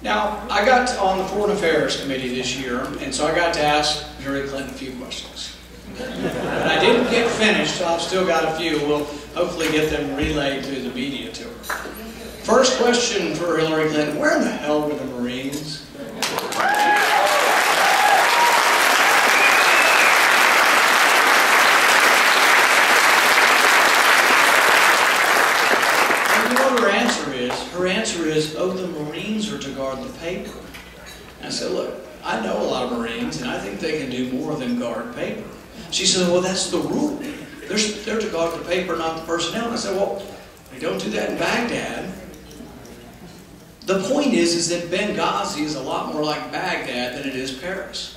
Now, I got on the Foreign Affairs Committee this year, and so I got to ask Hillary Clinton a few questions. But I didn't get finished, so I've still got a few. We'll hopefully get them relayed to the media to her. First question for Hillary Clinton: where in the hell were the Marines? Her answer is, oh, the Marines are to guard the paper. And I said, look, I know a lot of Marines, and I think they can do more than guard paper. She said, well, that's the rule. They're to guard the paper, not the personnel. And I said, well, they don't do that in Baghdad. The point is that Benghazi is a lot more like Baghdad than it is Paris.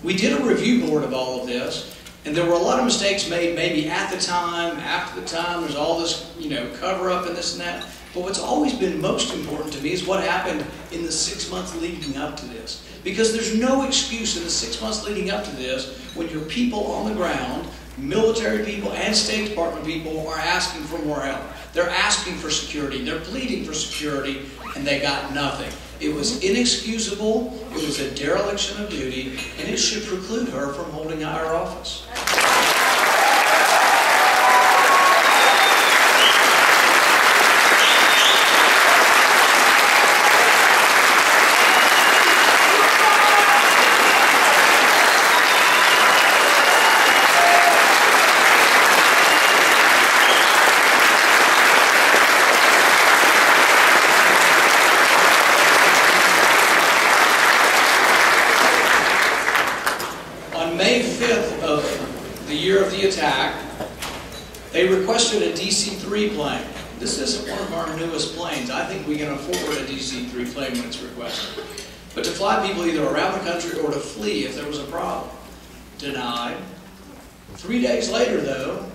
We did a review board of all of this, and there were a lot of mistakes made maybe at the time, after the time. There's all this, cover-up and this and that. But what's always been most important to me is what happened in the 6 months leading up to this. Because there's no excuse in the 6 months leading up to this when your people on the ground, military people and State Department people, are asking for more help. They're asking for security. They're pleading for security, and they got nothing. It was inexcusable. It was a dereliction of duty, and it should preclude her from holding higher office. Attack, they requested a DC-3 plane. This isn't one of our newest planes. I think we can afford a DC-3 plane when it's requested. But to fly people either around the country or to flee if there was a problem. Denied. 3 days later, though,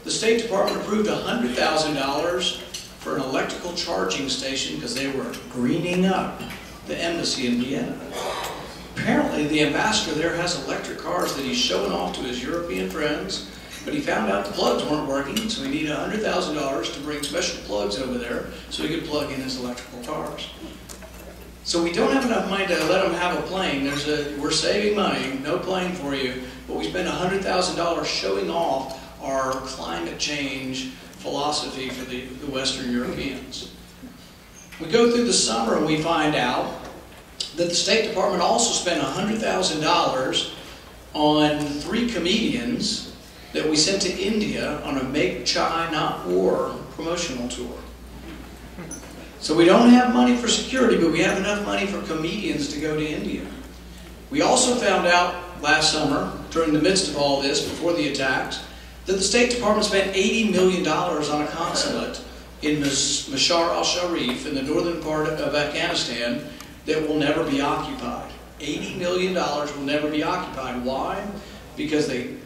the State Department approved $100,000 for an electrical charging station because they were greening up the embassy in Vienna. Apparently, the ambassador there has electric cars that he's showing off to his European friends, but he found out the plugs weren't working, so he needed $100,000 to bring special plugs over there so he could plug in his electrical cars. So we don't have enough money to let them have a plane. We're saving money, no plane for you, but we spend $100,000 showing off our climate change philosophy for the Western Europeans. We go through the summer and we find out that the State Department also spent $100,000 on 3 comedians that we sent to India on a Make Chai Not War promotional tour. So we don't have money for security, but we have enough money for comedians to go to India. We also found out last summer, during the midst of all this, before the attacks, that the State Department spent $80 million on a consulate in Mashar al-Sharif in the northern part of Afghanistan that will never be occupied. $80 million will never be occupied. Why? Because they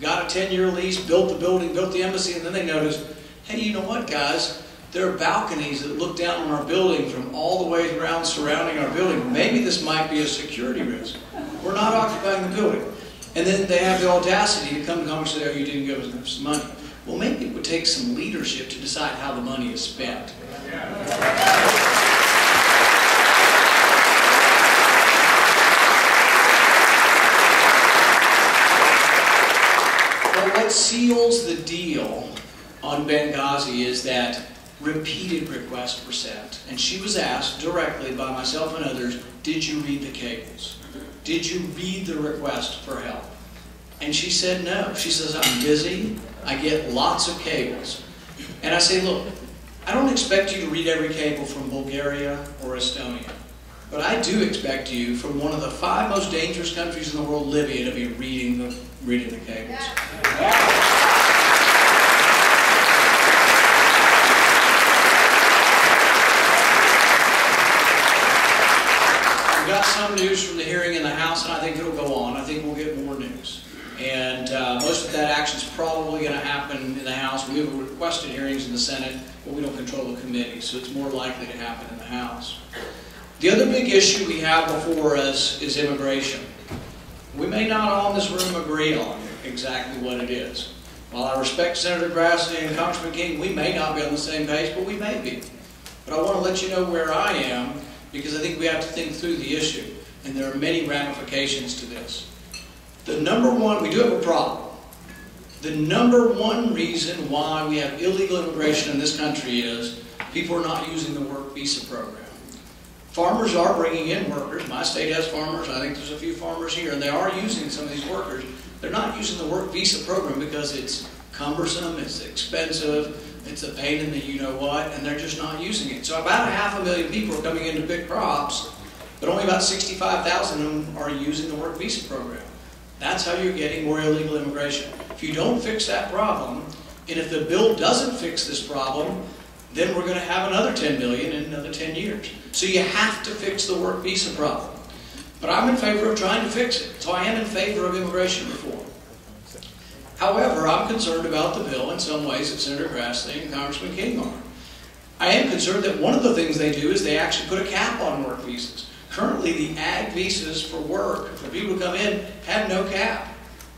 got a 10-year lease, built the building, built the embassy, and then they noticed, hey, you know what, guys? There are balconies that look down on our building from all the way around surrounding our building. Maybe this might be a security risk. We're not occupying the building. And then they have the audacity to come to Congress and say, oh, you didn't give us enough money. Well, maybe it would take some leadership to decide how the money is spent. What seals the deal on Benghazi is that repeated requests were sent. And she was asked directly by myself and others, did you read the cables? Did you read the request for help? And she said no. She says, I'm busy. I get lots of cables. And I say, look, I don't expect you to read every cable from Bulgaria or Estonia. But I do expect you, from one of the 5 most dangerous countries in the world, Libya, to be reading the cables. We got some news from the hearing in the House, and I think it'll go on. I think we'll get more news. And most of that action is probably going to happen in the House. We have requested hearings in the Senate, but we don't control the committee, so it's more likely to happen in the House. The other big issue we have before us is immigration. We may not all in this room agree on exactly what it is. While I respect Senator Grassley and Congressman King, we may not be on the same page, but we may be. But I want to let you know where I am because I think we have to think through the issue, and there are many ramifications to this. The number one, we do have a problem. The number one reason why we have illegal immigration in this country is people are not using the work visa program. Farmers are bringing in workers. My state has farmers. I think there's a few farmers here, and they are using some of these workers. They're not using the work visa program because it's cumbersome, it's expensive, it's a pain in the you-know-what, and they're just not using it. So about 500,000 people are coming in to pick crops, but only about 65,000 of them are using the work visa program. That's how you're getting more illegal immigration. If you don't fix that problem, and if the bill doesn't fix this problem, then we're going to have another 10 million in another 10 years. So you have to fix the work visa problem. But I'm in favor of trying to fix it. So I am in favor of immigration reform. However, I'm concerned about the bill in some ways that Senator Grassley and Congressman King are. I am concerned that one of the things they do is they actually put a cap on work visas. Currently, the ag visas for work, for people to come in, have no cap.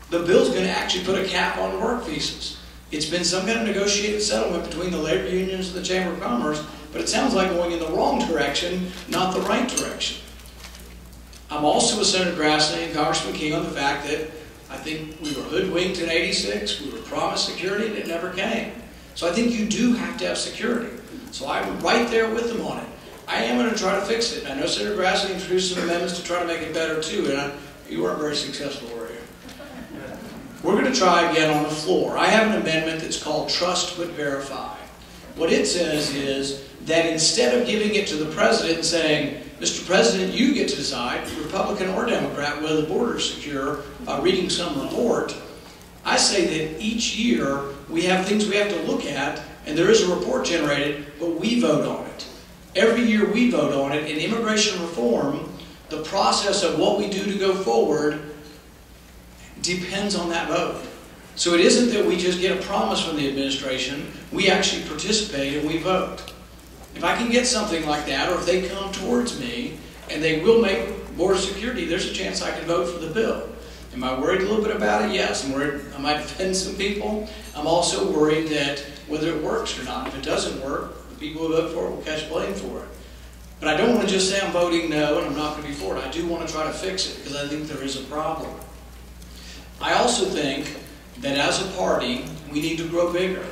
The bill's going to actually put a cap on work visas. It's been some kind of negotiated settlement between the labor unions and the Chamber of Commerce, but it sounds like going in the wrong direction, not the right direction. I'm also with Senator Grassley and Congressman King on the fact that I think we were hoodwinked in '86, we were promised security, and it never came. So I think you do have to have security. So I'm right there with them on it. I am going to try to fix it. I know Senator Grassley introduced some amendments to try to make it better too, and you weren't very successful, were you? We're going to try again on the floor. I have an amendment that's called Trust but Verify. What it says is that instead of giving it to the President and saying, Mr. President, you get to decide, Republican or Democrat, whether the border is secure by reading some report, I say that each year we have things we have to look at, and there is a report generated, but we vote on it. Every year we vote on it. In immigration reform, the process of what we do to go forward depends on that vote. So it isn't that we just get a promise from the administration, we actually participate and we vote. If I can get something like that, or if they come towards me and they will make border security, there's a chance I can vote for the bill. Am I worried a little bit about it? Yes. I'm worried I might offend some people. I'm also worried that whether it works or not. If it doesn't work, the people who vote for it will catch blame for it. But I don't want to just say I'm voting no and I'm not going to be for it. I do want to try to fix it because I think there is a problem. I also think that as a party, we need to grow bigger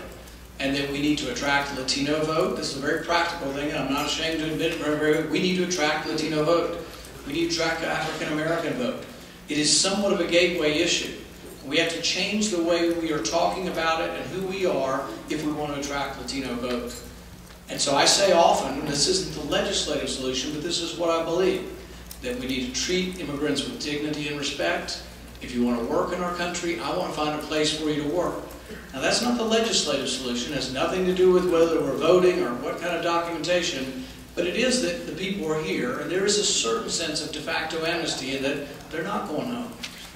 and that we need to attract the Latino vote. This is a very practical thing, and I'm not ashamed to admit it. We need to attract the Latino vote. We need to attract the African American vote. It is somewhat of a gateway issue. We have to change the way we are talking about it and who we are if we want to attract Latino vote. And so I say often, and this isn't the legislative solution, but this is what I believe, that we need to treat immigrants with dignity and respect. If you want to work in our country, I want to find a place for you to work. Now that's not the legislative solution. It has nothing to do with whether we're voting or what kind of documentation, but it is that the people are here, and there is a certain sense of de facto amnesty in that they're not going home.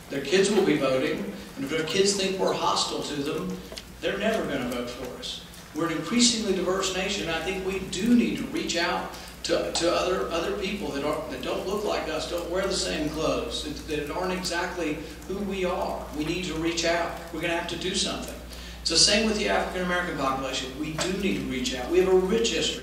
Their kids will be voting, and if their kids think we're hostile to them, they're never going to vote for us. We're an increasingly diverse nation, and I think we do need to reach out to other people that don't look like us, don't wear the same clothes, that aren't exactly who we are. We need to reach out. We're going to have to do something. It's the same with the African American population. We do need to reach out. We have a rich history.